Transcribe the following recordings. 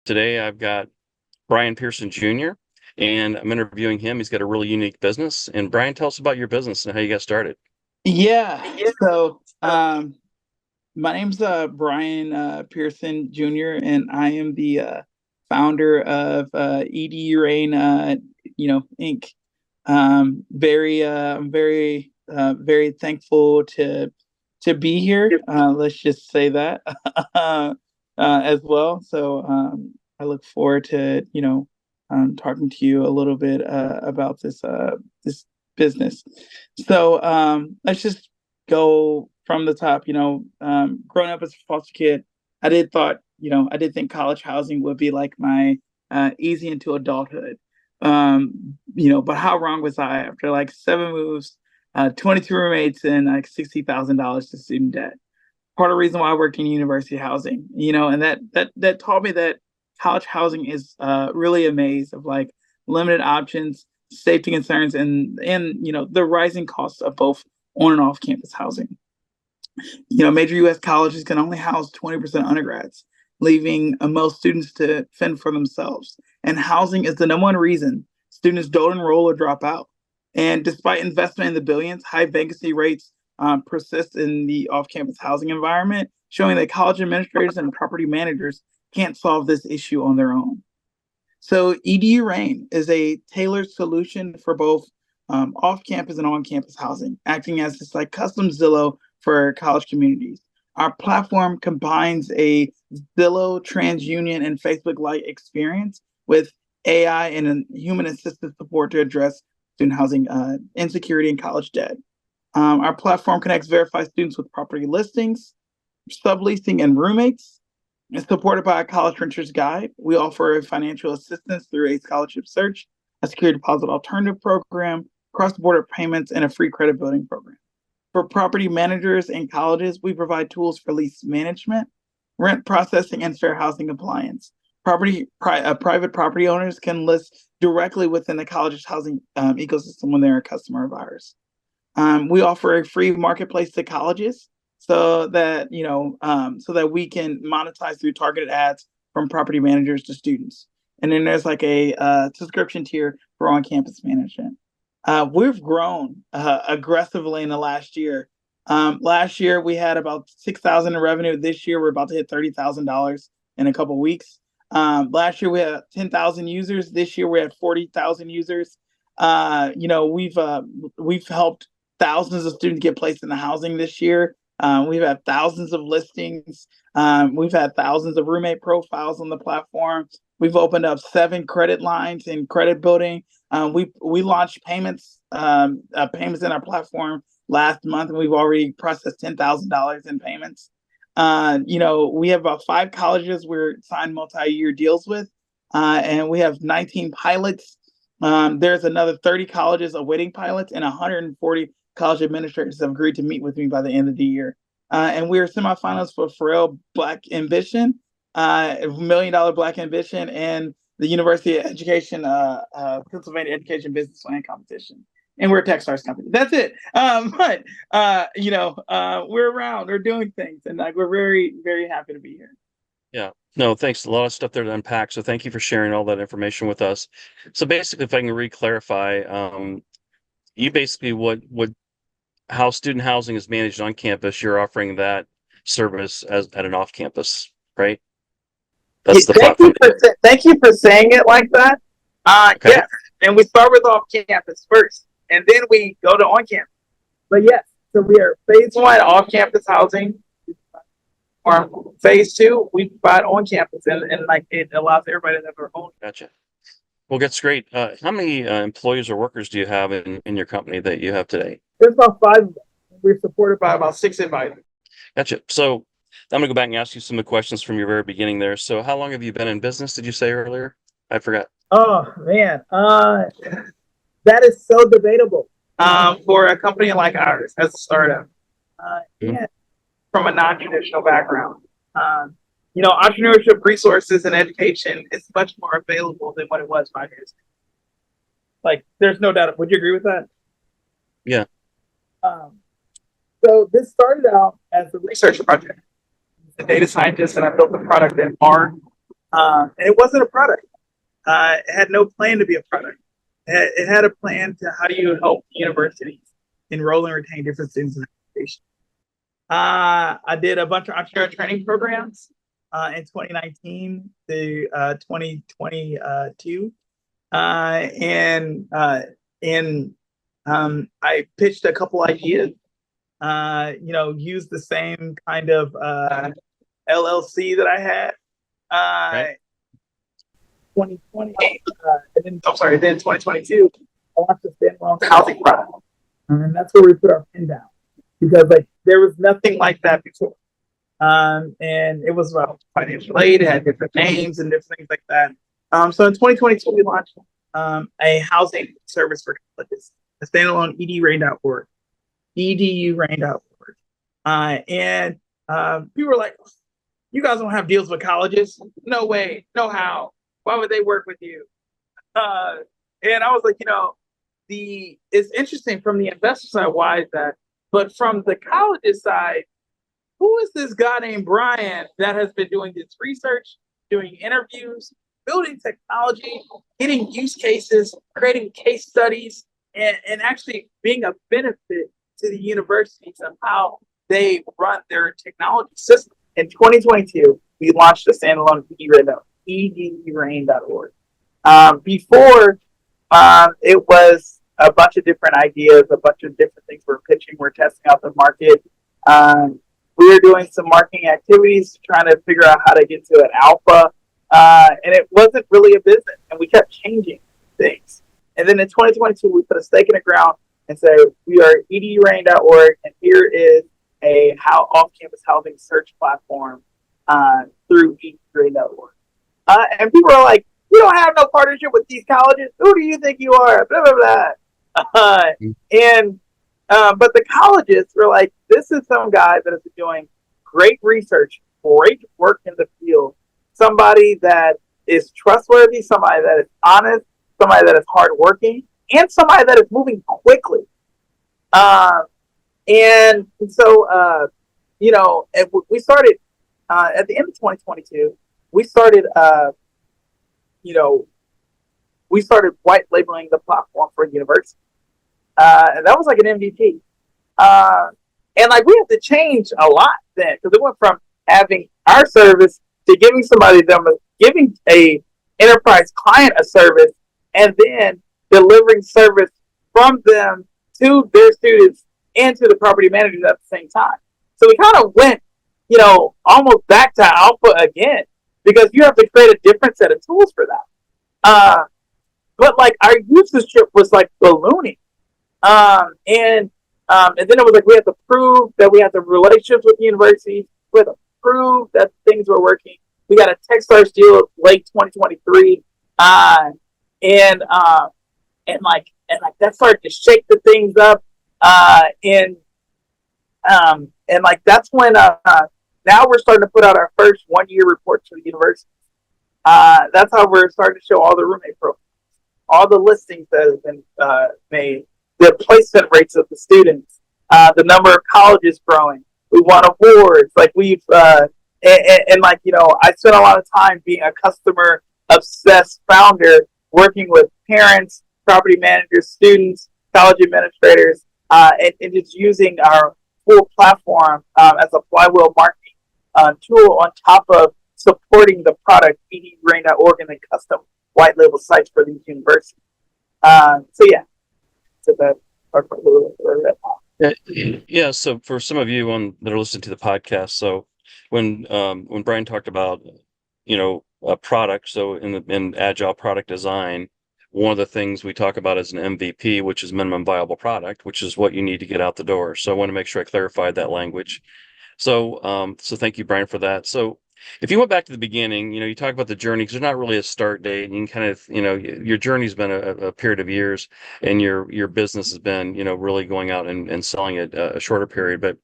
Today I've got Brian Pearson Jr. and I'm interviewing him. He's got a really unique business. And Brian, tell us about your business and how you got started. Yeah. So my name's Brian Pearson Jr. and I am the founder of EDUrain Inc. I'm very thankful to be here. Let's just say that as well. So I look forward to talking to you a little bit about this business. So let's just go from the top. Growing up as a foster kid, I did think college housing would be like my easy into adulthood. But how wrong was I? After like 7 moves, 22 roommates, and like $60,000 to student debt. Part of the reason why I work in university housing, and that taught me that college housing is really a maze of like limited options, safety concerns, and the rising costs of both on and off campus housing. Major U.S. colleges can only house 20% undergrads, leaving most students to fend for themselves. And housing is the number one reason students don't enroll or drop out. And despite investment in the billions, high vacancy rates persist in the off-campus housing environment, showing that college administrators and property managers can't solve this issue on their own. So EDUrain is a tailored solution for both off-campus and on-campus housing, acting as this like custom Zillow for college communities. Our platform combines a Zillow, TransUnion, and Facebook-like experience with AI and human assisted support to address student housing insecurity and college debt. Our platform connects verified students with property listings, subleasing, and roommates. It's supported by a college renters guide. We offer financial assistance through a scholarship search, a security deposit alternative program, cross-border payments, and a free credit building program. For property managers and colleges, we provide tools for lease management, rent processing, and fair housing compliance. Private property owners can list directly within the college's housing ecosystem when they're a customer of ours. We offer a free marketplace to colleges so that we can monetize through targeted ads from property managers to students. And then there's like a subscription tier for on-campus management. We've grown aggressively in the last year. Last year we had about 6,000 in revenue. This year we're about to hit $30,000 in a couple of weeks. Last year we had 10,000 users. This year we're at 40,000 users. We've helped thousands of students get placed in the housing this year. We've had thousands of listings. We've had thousands of roommate profiles on the platform. We've opened up 7 credit lines in credit building. We launched payments in our platform last month, and we've already processed $10,000 in payments. We have about 5 colleges we're signed multi-year deals with, and we have 19 pilots. There's another 30 colleges awaiting pilots, and 140 college administrators have agreed to meet with me by the end of the year. And we are semifinalists for Pharrell Black Ambition, $1 million Black Ambition, and the University of Education, Pennsylvania Education Business Plan Competition. And we're a Techstars company. That's it. We're around. We're doing things, and like we're very, very happy to be here. Yeah. No, thanks. A lot of stuff there to unpack. So thank you for sharing all that information with us. So basically, if I can re-clarify, you basically how student housing is managed on campus, you're offering that service as at an off campus, right? That's the platform. Thank you for saying it like that. Okay. Yes, and we start with off campus first, and then we go to on campus. But yes, so we are phase 1 off campus housing. Or phase 2, we provide on campus, and like it allows everybody to have their own. Gotcha. Well, that's great. How many employees or workers do you have in your company that you have today? There's about 5 of them. We're supported by about 6 advisors. Gotcha. So I'm going to go back and ask you some of the questions from your very beginning there. So how long have you been in business, did you say earlier? I forgot. Oh, man. That is so debatable for a company like ours as a startup. Yeah, from a non-traditional background. Entrepreneurship resources and education is much more available than what it was 5 years ago. Like, there's no doubt. Would you agree with that? Yeah. So this started out as a research project. As a data scientist, and I built the product in R. And it wasn't a product. It had no plan to be a product. It had a plan to how do you help universities enroll and retain different students in education. I did a bunch of entrepreneurial training programs in 2019 to 2022. And I pitched a couple ideas, used the same kind of LLC that I had. Right. 2020, then 2022, I launched a standalone housing product. And that's where we put our pin down because there was nothing like that before. And it was about financial aid, it had different names and different things like that. So in 2022, we launched a housing service for colleges, a standalone EDUrain.org, EDUrain.org. And people were like, you guys don't have deals with colleges? No way, no how. Why would they work with you? And I was like, it's interesting from the investor side, why is that? But from the colleges side, who is this guy named Bryon that has been doing this research, doing interviews, building technology, getting use cases, creating case studies, and actually being a benefit to the universities of how they run their technology system? In 2022, we launched a standalone EDUrain.org. Before, it was a bunch of different ideas, a bunch of different things we're pitching, we're testing out the market. We were doing some marketing activities, trying to figure out how to get to an alpha. And it wasn't really a business, and we kept changing things. And then in 2022, we put a stake in the ground and said, we are EDUrain.org, and here is a off-campus housing search platform through EDUrain.org. And people are like, you don't have no partnership with these colleges. Who do you think you are? Blah, blah, blah. But the colleges were like, this is some guy that is doing great research, great work in the field, somebody that is trustworthy, somebody that is honest, somebody that is hardworking, and somebody that is moving quickly. And so, we started at the end of 2022. We started white labeling the platform for university. And that was like an MVP. And we had to change a lot then, because it went from having our service to giving giving a enterprise client a service, and then delivering service from them to their students and to the property managers at the same time. So we kind of went, almost back to alpha again, because you have to create a different set of tools for that. But our usership was ballooning. And then it was we had to prove that we had the relationships with the universities. We had to prove that things were working. We got a Techstars deal late 2023. And that started to shake the things up. And that's when, now we're starting to put out our first 1 year reports for the university. That's how we're starting to show all the roommate profiles, all the listings that have been made, the placement rates of the students, the number of colleges growing. We won awards. I spent a lot of time being a customer obsessed founder, working with parents, property managers, students, college administrators, and just using our full platform as a flywheel marketing tool on top of supporting the product EDUrain.org and the custom white label sites for these universities. Yeah. So for some of you that are listening to the podcast, so when Brian talked about a product, so in agile product design, one of the things we talk about is an MVP, which is minimum viable product, which is what you need to get out the door. So I want to make sure I clarified that language. So thank you, Brian, for that. So if you went back to the beginning, you talk about the journey, because there's not really a start date, and you can kind of, your journey's been a period of years, and your business has been, really going out and selling it a shorter period. But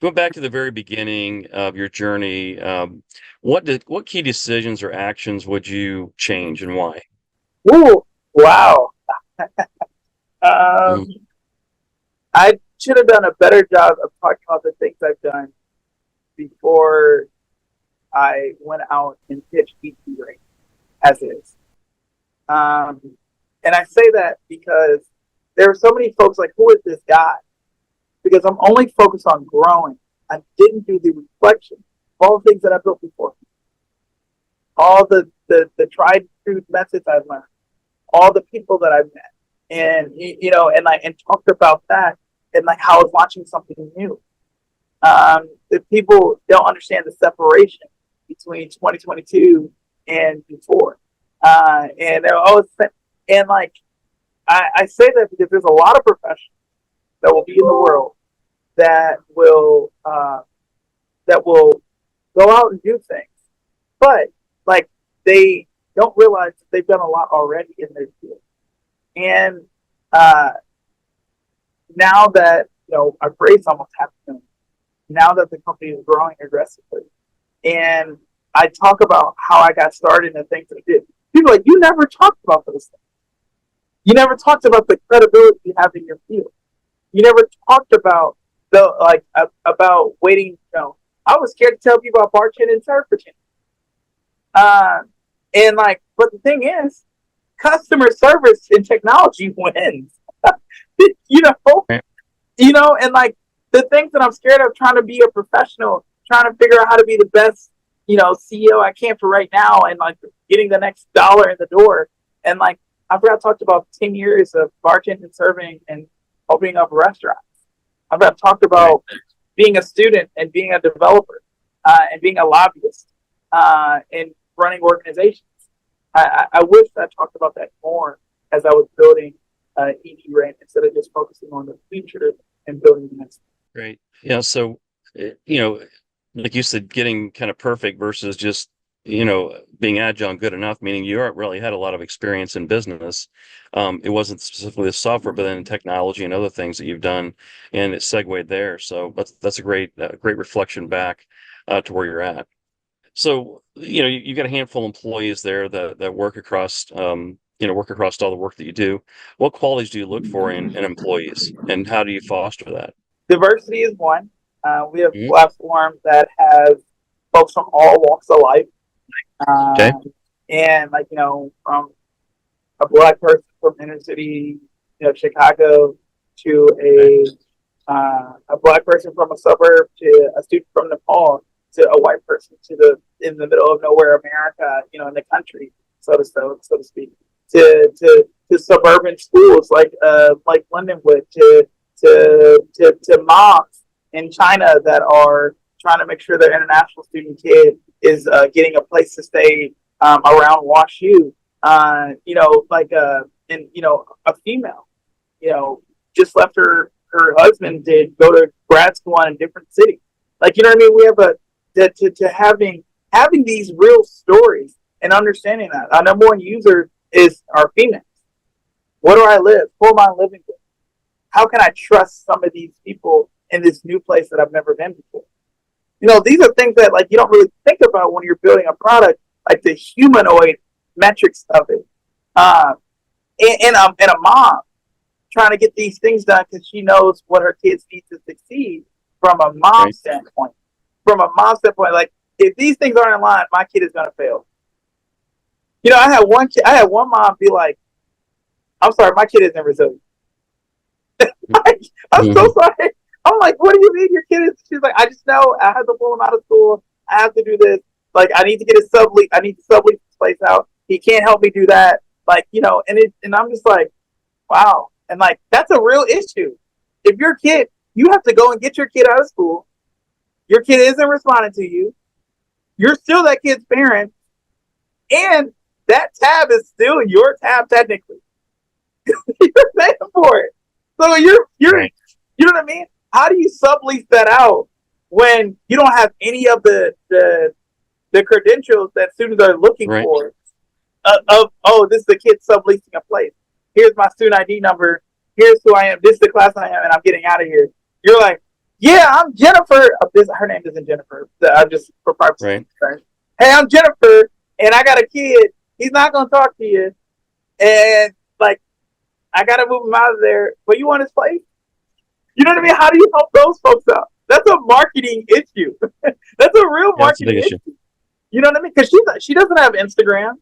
going back to the very beginning of your journey, what key decisions or actions would you change, and why? Ooh, wow. I should have done a better job of talking about the things I've done before I went out and pitched EDUrain as is. Um, and I say that because there are so many folks like, who is this guy? Because I'm only focused on growing. I didn't do the reflection, all the things that I built before, all the tried and true methods I've learned, all the people that I've met, and and talked about that, and like how I was launching something new. If people don't understand the separation between 2022 and before, and they're always and like I say that because there's a lot of professionals that will be in the world that will go out and do things, but like they don't realize that they've done a lot already in their field. And uh, now that our raised almost half a million, now that the company is growing aggressively, and I talk about how I got started and the things I did, people are like, you never talked about those things. You never talked about the credibility you have in your field. You never talked about about waiting. I was scared to tell people about bartending and serve pretending. And but the thing is, customer service in technology wins. you know, and the things that I'm scared of, trying to be a professional, trying to figure out how to be the best, CEO I can for right now, and getting the next dollar in the door. And I forgot, talked about 10 years of bartending, serving, and opening up restaurants. I've talked about being a student and being a developer, and being a lobbyist, and running organizations. I wish I talked about that more as I was building EDUrain, instead of just focusing on the future and building the next. Great. Yeah. So, like you said, getting kind of perfect versus just, being agile and good enough, meaning you aren't really had a lot of experience in business. It wasn't specifically the software, but then technology and other things that you've done, and it segued there. So that's a great reflection back to where you're at. So, you've got a handful of employees there that work across, work across all the work that you do. What qualities do you look for in employees, and how do you foster that? Diversity is one. We have Mhm. platforms that have folks from all walks of life, Okay. and from a black person from inner city, Chicago, to Okay. a black person from a suburb, to a student from Nepal, to a white person in the middle of nowhere America, in the country, so to speak, to suburban schools like Lindenwood, to moms in China that are trying to make sure their international student kid is getting a place to stay around WashU. A female, just left her husband to go to grad school in a different city. What I mean? We have to having these real stories and understanding that our number one user is our females. Where do I live? Who am I living with? How can I trust some of these people in this new place that I've never been before? These are things that you don't really think about when you're building a product, like the humanoid metrics of it. And a mom trying to get these things done because she knows what her kids need to succeed from a mom Right. standpoint. From a mom standpoint, if these things aren't in line, my kid is gonna fail. I had one mom be like, "I'm sorry, my kid isn't resilient." I'm Mhm. so sorry. I'm like, "What do you mean your kid is?" She's like, "I just know I have to pull him out of school. I have to do this. I need to get a sublease. I need to sublease this place out. He can't help me do that." And I'm just like, wow. And that's a real issue. If your kid, you have to go and get your kid out of school. Your kid isn't responding to you. You're still that kid's parent, and that tab is still your tab technically. You're paying for it. So Right. you know what I mean? How do you sublease that out when you don't have any of the credentials that students are looking Right. for? This is the kid subleasing a place. Here's my student ID number. Here's who I am. This is the class I am, and I'm getting out of here. You're like, yeah, I'm Jennifer. Her name isn't Jennifer. I'm just for privacy Right. concerns. Hey, I'm Jennifer, and I got a kid. He's not gonna talk to you, and I gotta move him out of there. But you want his place? You know what I mean? How do you help those folks out? That's a marketing issue. That's a real Yeah, that's a big marketing issue. issue. You know what I mean? Because she doesn't have Instagram.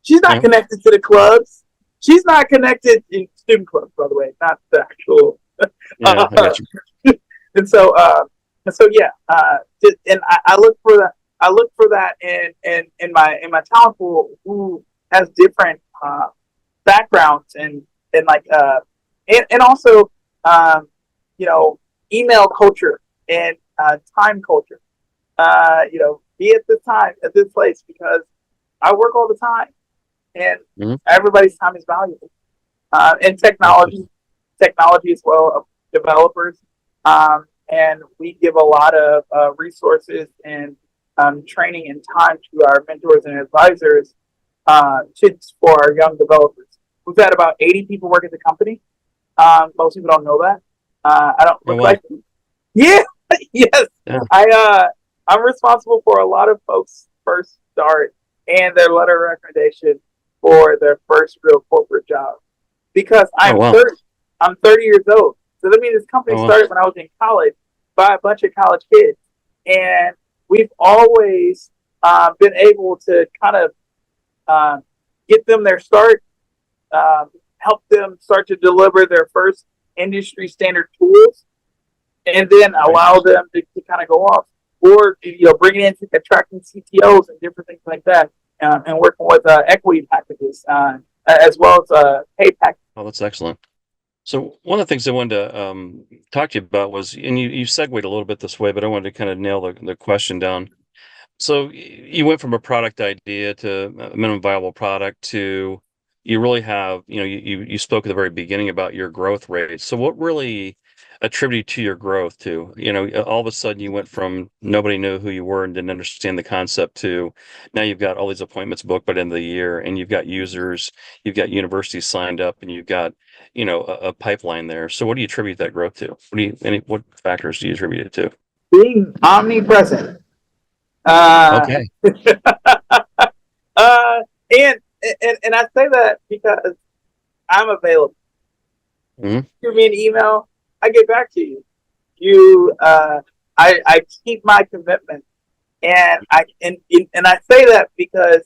She's not Yeah, connected to the clubs. She's not connected in student clubs, by the way, not the actual. yeah, I got you. and so, yeah, and I look for that. I look for that in my talent pool who has different backgrounds and like and also um, you know, email culture and time culture. Be at this time at this place because I work all the time and Hmm. everybody's time is valuable. And Absolutely. technology as well of developers. And we give a lot of resources and training and time to our mentors and advisors for our young developers. We've had about 80 people work at the company. Most people don't know that. I don't Oh look wow. like yeah, yes. Yeah. I'm responsible for a lot of folks' first start and their letter of recommendation for their first real corporate job because Oh wow. I'm 30 years old. So that means this company Oh wow. started when I was in college by a bunch of college kids, and we've always been able to kind of uh, get them their start, help them start to deliver their first industry standard tools, and then Right. allow them to kind of go off, or bringing in attracting CTOs and different things like that, and working with equity packages as well as pay packages. Oh, that's excellent. So one of the things I wanted to talk to you about was, and you segued a little bit this way, but I wanted to kind of nail the question down. So you went from a product idea to a minimum viable product to you really have, you spoke at the very beginning about your growth rate. So what really attributed to your growth to, all of a sudden you went from nobody knew who you were and didn't understand the concept to now you've got all these appointments booked by the end of the year and you've got users, you've got universities signed up and you've got, a pipeline there. So what do you attribute that growth to? What factors do you attribute it to? Being omnipresent. Uh, Okay. uh, and, and I say that because I'm available. Hmm. Give me an email, I get back to you. You, I keep my commitment, and I say that because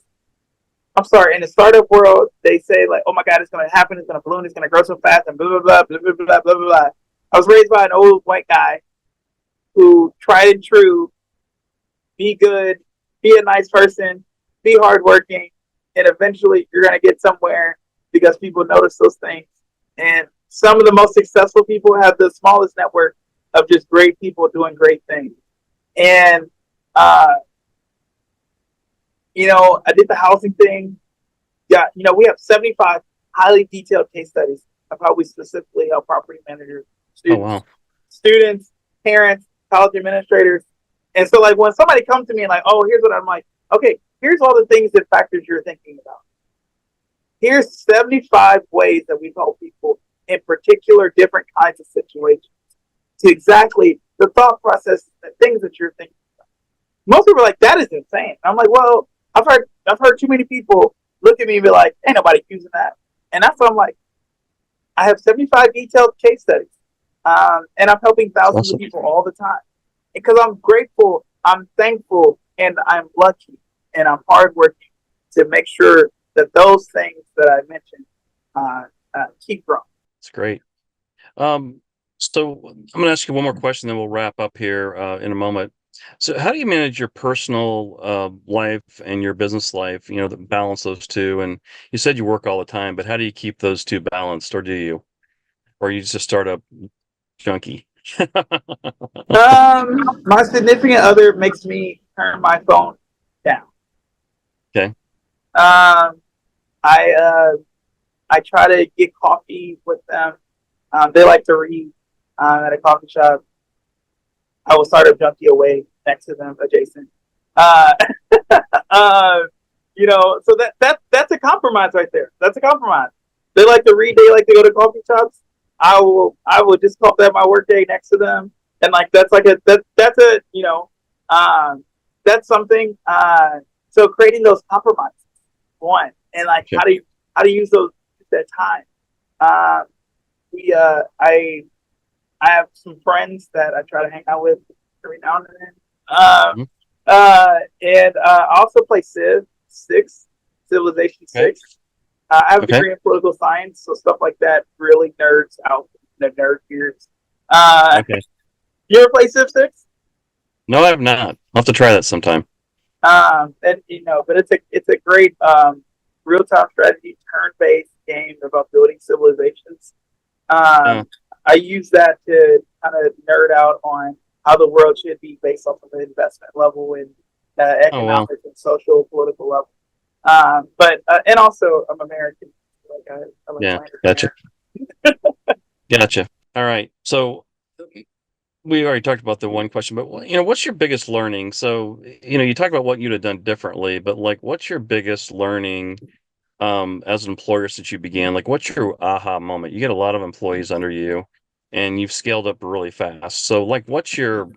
I'm sorry. In the startup world, they say like, "Oh my God, it's going to happen. It's going to balloon. It's going to grow so fast," and blah blah blah blah blah blah blah blah. I was raised by an old white guy who tried and true, be good, be a nice person, be hardworking, and eventually you're going to get somewhere because people notice those things. And some of the most successful people have the smallest network of just great people doing great things. And uh, I did the housing thing. Yeah, we have 75 highly detailed case studies of how we specifically help property managers, Oh students, wow. students, parents, college administrators. And so, like, when somebody comes to me and like, "Oh, here's what," I'm like, "Okay, here's all the things and factors you're thinking about. Here's 75 ways that we help people in particular different kinds of situations to exactly the thought process, the things that you're thinking." Most people are like, "That is insane." I'm like, "Well, I've heard too many people look at me and be like, ain't nobody using that." And that's what I'm like. I have 75 detailed case studies, and I'm helping thousands of Awesome. people all the time because I'm grateful, I'm thankful, and I'm lucky, and I'm hardworking to make sure that those things that I mentioned keep growing. It's great. Um, so I'm going to ask you one more question, then we'll wrap up here in a moment. So, how do you manage your personal life and your business life? Balance those two. And you said you work all the time, but how do you keep those two balanced, or do you, or you just start up junkie? My significant other makes me turn my phone down. Okay. Um, I I try to get coffee with them. They like to read at a coffee shop. I will start a junkie away next to them, adjacent. Uh, uh, so that's a compromise right there. That's a compromise. They like to read. They like to go to coffee shops. I will just call that my work day next to them, and like that's a that's something. So creating those compromises, one, and like Okay. how to use that time. Uh, we I have some friends that I try to hang out with every now and then. Mhm. And I also play Civilization Okay. 6. I have a Okay. degree in political science, so stuff like that really nerds out the nerd ears. Uh, Okay. you ever play Civ 6? No, I have not. I'll have to try that sometime. And but it's a great real time strategy turn based game about building civilizations. Uh, I use that to kind of nerd out on how the world should be based off of the investment level and oh well. economic and social political level. But and also I'm American, like I like Yeah. land Gotcha. America. Gotcha. All right. So we already talked about the one question, but what's your biggest learning? So, you talked about what you'd have done differently, but like, what's your biggest learning as an employer since you began? Like, what's your aha moment? You get a lot of employees under you, and you've scaled up really fast. So, like, what's your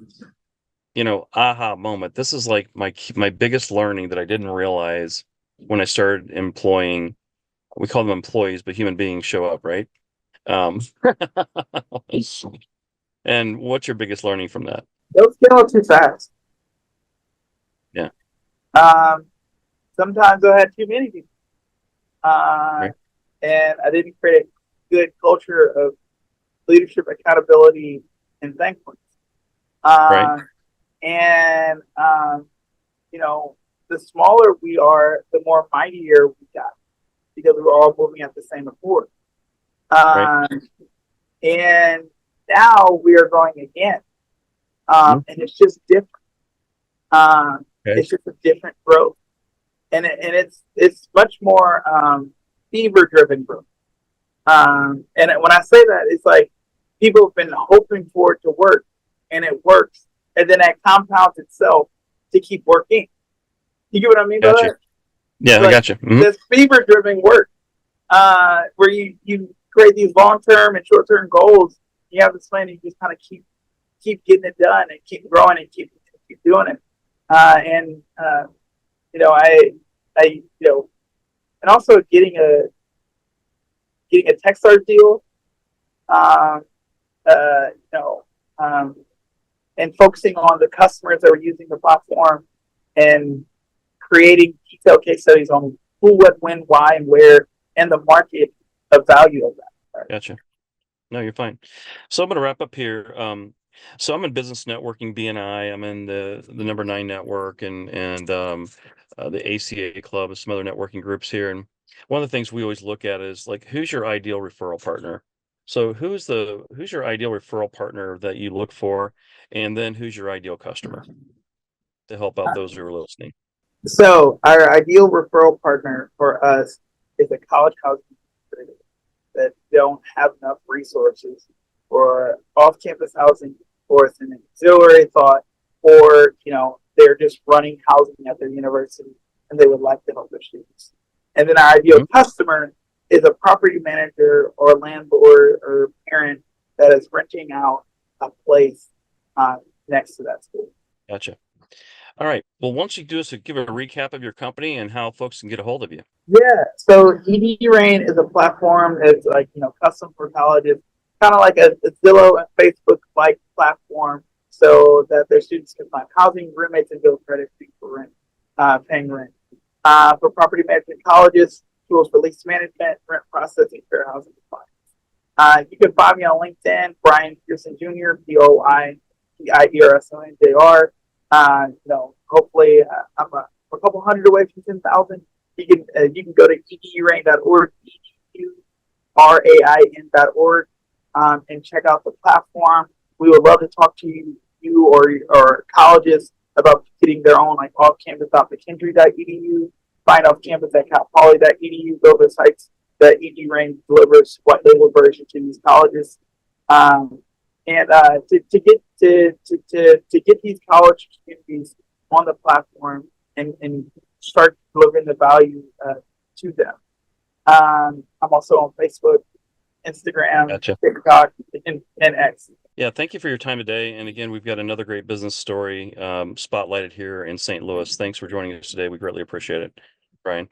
aha moment? This is like my biggest learning that I didn't realize when I started employing. We call them employees, but human beings show up, right? Um, and what's your biggest learning from that? Don't scale too fast. Yeah. Um, Sometimes I had too many people, Right. and I didn't create a good culture of leadership, accountability, and thankfulness. Right. Uh, and you know, the smaller we are, the more mightier we got because we were all moving at the same accord. Right. Um, and now we are growing again, Mhm. and it's just different. Okay. It's just a different growth, and it's much more fever driven growth. And when I say that, it's like people have been hoping for it to work, and it works, and then that compounds itself to keep working. You get what I mean by Gotcha. that? Yeah, I Like gotcha. Hmm. this fever driven work, where you create these long term and short term goals. You have this plan, and you just kind of keep getting it done and keep growing and keep doing it. And you know, and also getting a Techstars deal. Um, you know, um, and focusing on the customers that were using the platform and creating detailed case studies on who, what, when, why, and where, and the market of value of that. Right? Gotcha. No, you're fine. So I'm going to wrap up here. So I'm in business networking, BNI. I'm in the number 9 network and the ACA club and some other networking groups here. And one of the things we always look at is like, who's your ideal referral partner? So who's your ideal referral partner that you look for, and then who's your ideal customer to help out those who are listening? So our ideal referral partner for us is a college housing administrator that don't have enough resources for off-campus housing, or it's an auxiliary thought, or they're just running housing at their university and they would like to help their students. And then our ideal Mhm. customer is a property manager or landlord or parent that is renting out a place next to that school. Gotcha. All right. Well, once you do this, give a recap of your company and how folks can get a hold of you. Yeah, so EDUrain is a platform that's like custom for colleges, kind of like a Zillow and Facebook like platform, so that their students can find housing, roommates, and build credit for rent, paying rent. For property management colleges, tools for lease management, rent processing, fair housing compliance. You can find me on LinkedIn, Brian Pearson Jr. Boipeirson. Hopefully I'm a couple hundred away from 10,000. You can go to edurain.org, edurain.org, and check out the platform. We would love to talk to you or colleges about getting their own like off-campus.mckinsey.edu, find off campus at calpoly.edu. Those are sites that EDUrain delivers white label version to these colleges. And to get these college communities on the platform and start delivering the value to them. I'm also on Facebook, Instagram, Gotcha. TikTok, and X. Yeah, thank you for your time today. And again, we've got another great business story spotlighted here in St. Louis. Thanks for joining us today. We greatly appreciate it, Brian.